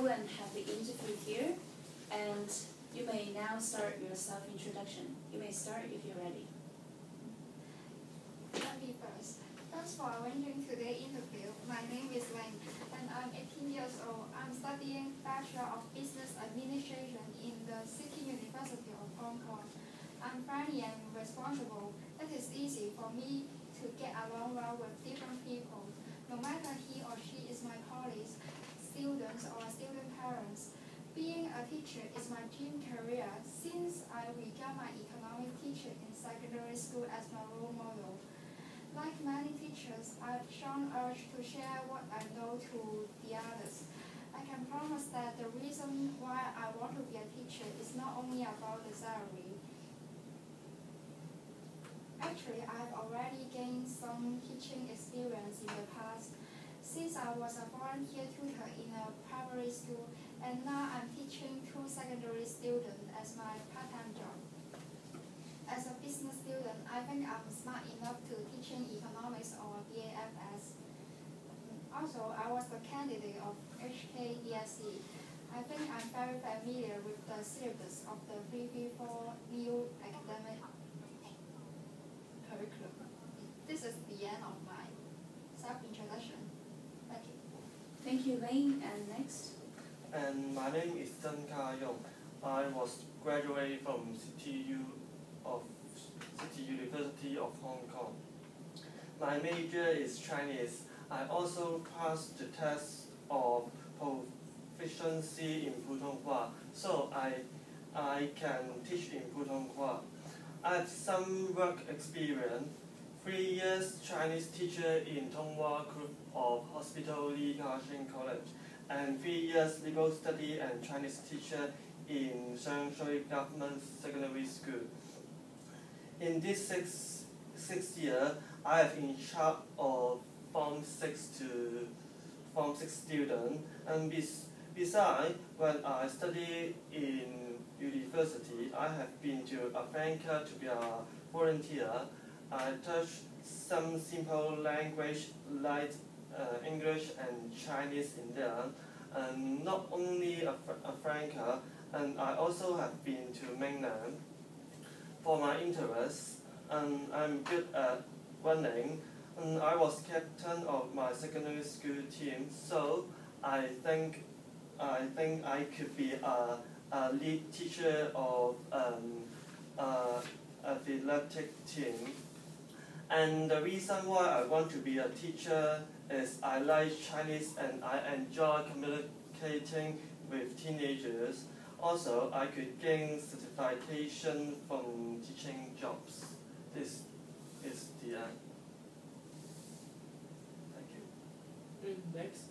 and have the interview here, and you may now start your self-introduction. You may start if you're ready. Let me first. Thanks for arranging today's interview. My name is Ling, and I'm 18 years old. I'm studying Bachelor of Business Administration in the City University of Hong Kong. I'm friendly and responsible. It is easy for me to get along well with different people, no matter he or she is my colleagues, students, or student parents. Being a teacher is my dream career since I regard my economic teacher in secondary school as my role model. Like many teachers, I've shown urge to share what I know to the others. I can promise that the reason why I want to be a teacher is not only about the salary. Actually, I've already gained some teaching experience in the past, since I was a volunteer tutor in a primary school, and now I'm teaching 2 secondary students as my part-time job. As a business student, I think I'm smart enough to teaching economics or BAFS. Also, I was the candidate of HKDSE. I think I'm very familiar with the syllabus of the 334 new academic curriculum. This is the end of my self-introduction. Thank you. Thank you, Ling. And next? And my name is Zheng Ka-yong. I was graduated from City University of Hong Kong. My major is Chinese. I also passed the test of proficiency in Putonghua, so I can teach in Putonghua. I have some work experience. 3 years Chinese teacher in Tonghua Group of Hospital Lee Ka-shing College, and 3 years legal study and Chinese teacher in Shangshui Government Secondary School. In this six year, I have in charge of Form 6 to Form 6 students, and besides, when I study in university, I have been to Africa to be a volunteer. I touch some simple language like English and Chinese in there, and not only Africa, and I also have been to mainland. For my interests, I'm good at running, and I was captain of my secondary school team, so I think I could be a lead teacher of athletic team. And the reason why I want to be a teacher is I like Chinese and I enjoy communicating with teenagers. Also, I could gain certification from teaching jobs. This is the end. Thank you. Next.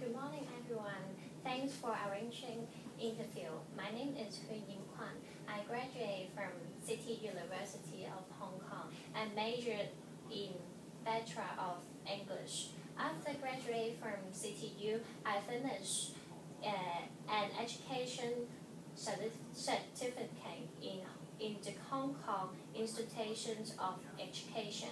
Good morning, everyone. Thanks for arranging interview. My name is Hui Ying Kwan. I graduated from City University of Hong Kong and majored in Bachelor of English. After graduating from City U, I finished an education certificate in the Hong Kong Institutions of Education.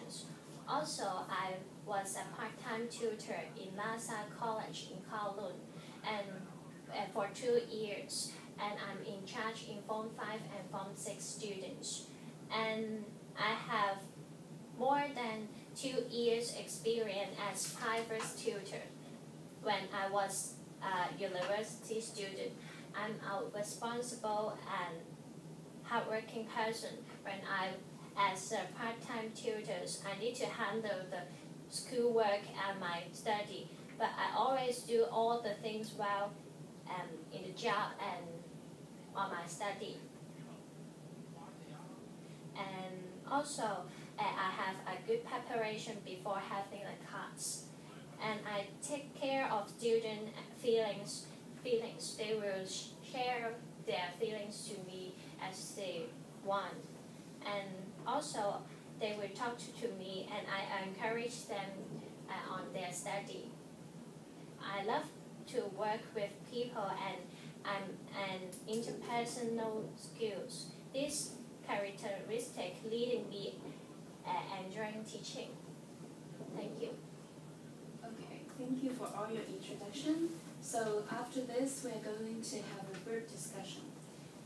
Also, I was a part-time tutor in Lhasa College in Kowloon and for 2 years, and I'm in charge in Form 5 and Form 6 students. And I have more than 2 years experience as private tutor. When I was a university student, I'm a responsible and hardworking person. When as a part-time tutor, I need to handle the schoolwork and my study, but I always do all the things well in the job and on my study. And also, I have a good preparation before having a class. And I take care of student feelings. They will share their feelings to me as they want. And also, they will talk to me, and I encourage them on their study. I love to work with people and interpersonal skills. This characteristic leading me enjoying teaching. Thank you. Okay, thank you for all your introduction. So after this, we're going to have a group discussion.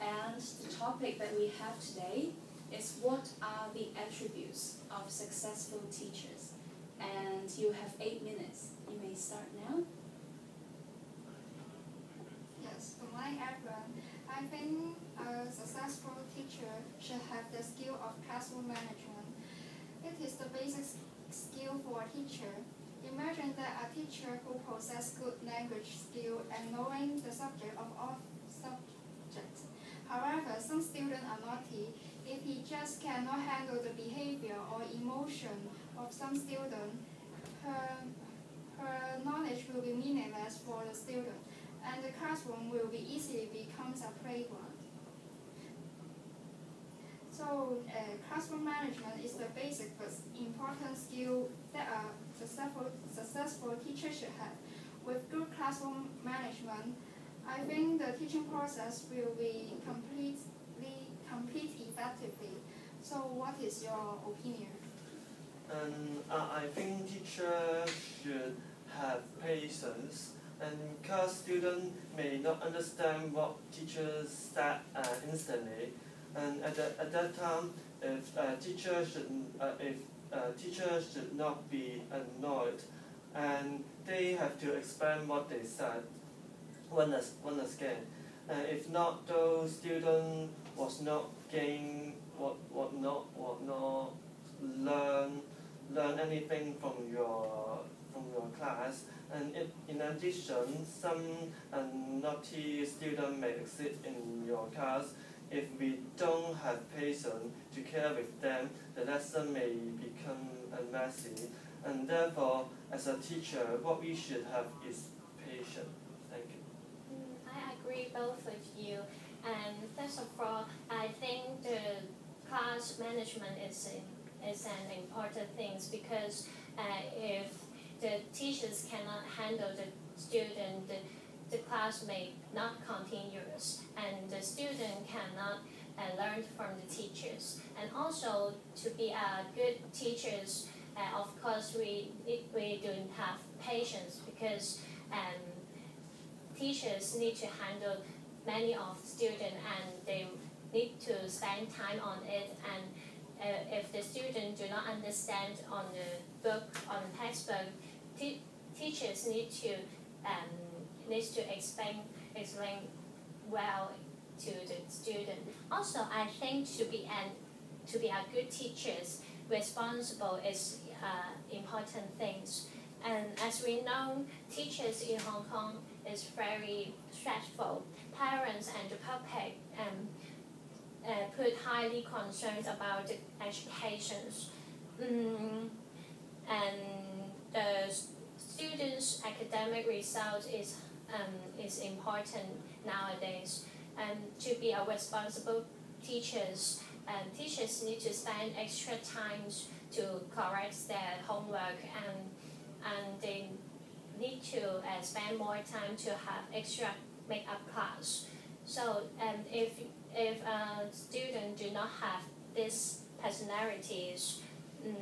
And the topic that we have today is what are the attributes of successful teachers? And you have 8 minutes. You may start now. Yes, good morning everyone. I think a successful teacher should have the skill of classroom management. It is the basic skill for a teacher. Imagine that a teacher who possesses good language skill and knowing the subject of all subjects. However, some students are naughty. If he just cannot handle the behavior or emotion of some student, her knowledge will be meaningless for the student, and the classroom will be easily becomes a playground. So, classroom management is the basic but important skill that a successful teacher should have. With good classroom management, I think the teaching process will be complete effectively. So, what is your opinion? And I think teachers should have patience, and because students may not understand what teachers said instantly, and at that time, if teachers should not be annoyed, and they have to explain what they said once again. If not, those students was not gain not learn anything from your class, and in addition, some naughty student may exist in your class. If we don't have patience to care with them, the lesson may become messy, and therefore, as a teacher, what we should have is patience. Thank you. I agree both with you. And first of all, I think the class management is an important thing because if the teachers cannot handle the student, the class may not continuous, and the student cannot learn from the teachers. And also, to be a good teachers, of course, we don't have patience because teachers need to handle many of students and they need to spend time on it, and if the students do not understand on the book, on the textbook, teachers need to explain well to the student. Also, I think to be a good teachers, responsible is important things. And as we know, teachers in Hong Kong is very stressful. Parents and the public put highly concerns about the educations. And the students' academic result is important nowadays. And to be a responsible teachers, teachers need to spend extra time to correct their homework, and they need to spend more time to have extra make-up class. So if students do not have these personalities,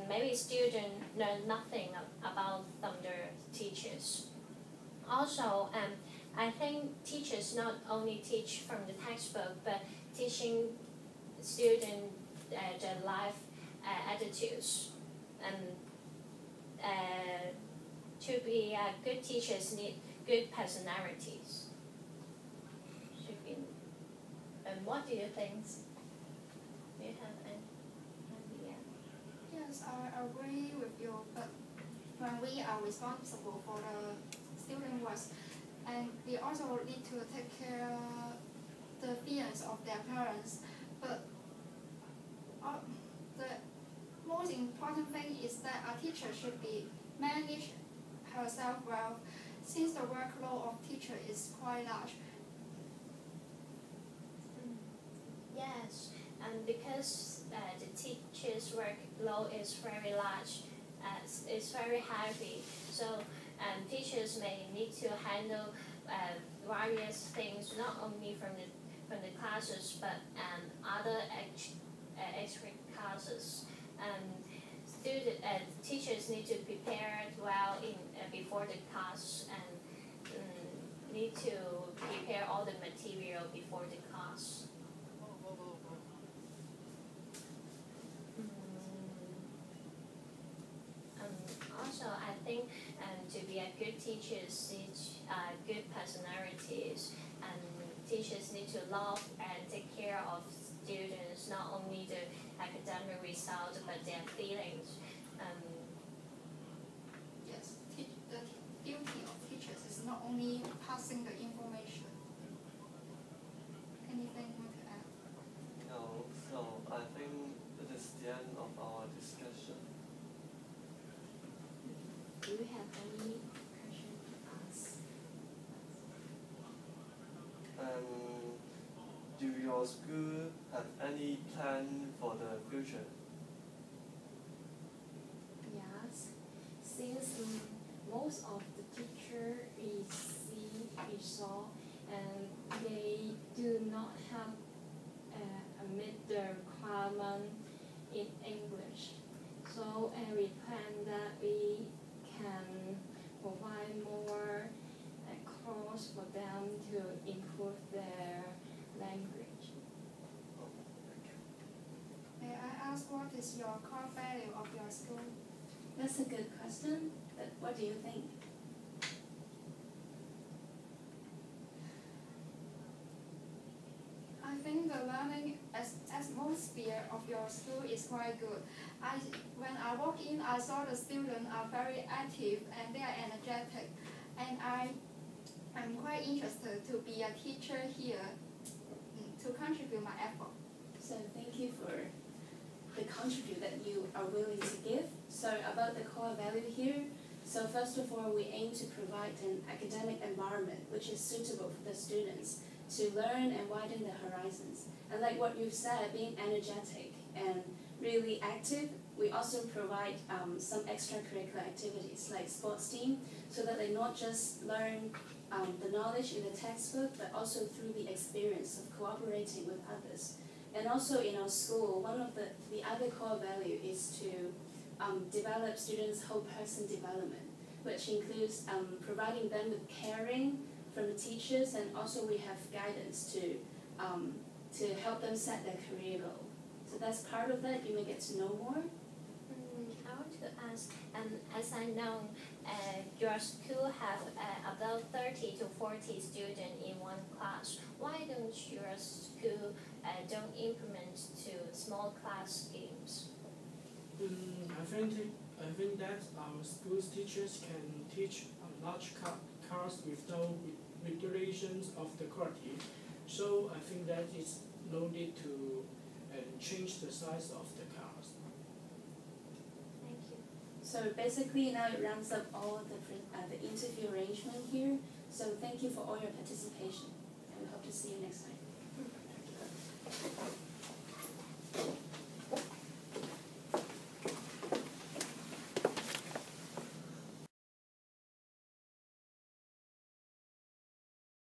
maybe students learn nothing about from their teachers. Also, I think teachers not only teach from the textbook, but teaching students their life attitudes. To be good teachers need good personalities. Should be. And what do you think? Do you have an idea? Yes, I agree with you, but when we are responsible for the student work, and we also need to take care the feelings of their parents, but the most important thing is that a teacher should be manage herself well, since the workload of teacher is quite large. Yes, and because the teacher's workload is very large, it's very heavy, so teachers may need to handle various things, not only from the classes, but other extra classes. Teachers need to prepare well before the class, and need to prepare all the material before the class. Also, I think to be a good teacher need good personalities, and teachers need to love and take care of students, not only the academic results but their feelings. Yes, the duty of teachers is not only passing the information. Anything you want to add? No, so I think it is the end of our discussion. Do you have any question to ask? Do your school have any plan for the future? Yes, since most of the teacher is see result and they do not have meet the requirement in English. So we plan that we can provide more course for them to improve their language. Oh, thank you. May I ask what is your core value of your school? That's a good question, but what do you think? I think the learning atmosphere of your school is quite good. When I walk in, I saw the students are very active and they are energetic, and I'm quite interested to be a teacher here to contribute my effort. So thank you for the contribute that you are willing to give. So about the core value here, so first of all, we aim to provide an academic environment which is suitable for the students to learn and widen their horizons. And like what you've said, being energetic and really active, we also provide some extracurricular activities like sports team, so that they not just learn the knowledge in the textbook, but also through the experience of cooperating with others. And also in our school, one of the other core value is to develop students' whole person development, which includes providing them with caring from the teachers, and also we have guidance to help them set their career goal. So that's part of that. You may get to know more. I want to ask, as I know, your school have about 30 to 40 students in one class. Why don't your school don't implement to small class schemes? I think that our school's teachers can teach a large class without regulations of the quality. So I think that it's no need to change the size of the class. Thank you. So basically now it rounds up all the interview arrangement here. So thank you for all your participation, and we hope to see you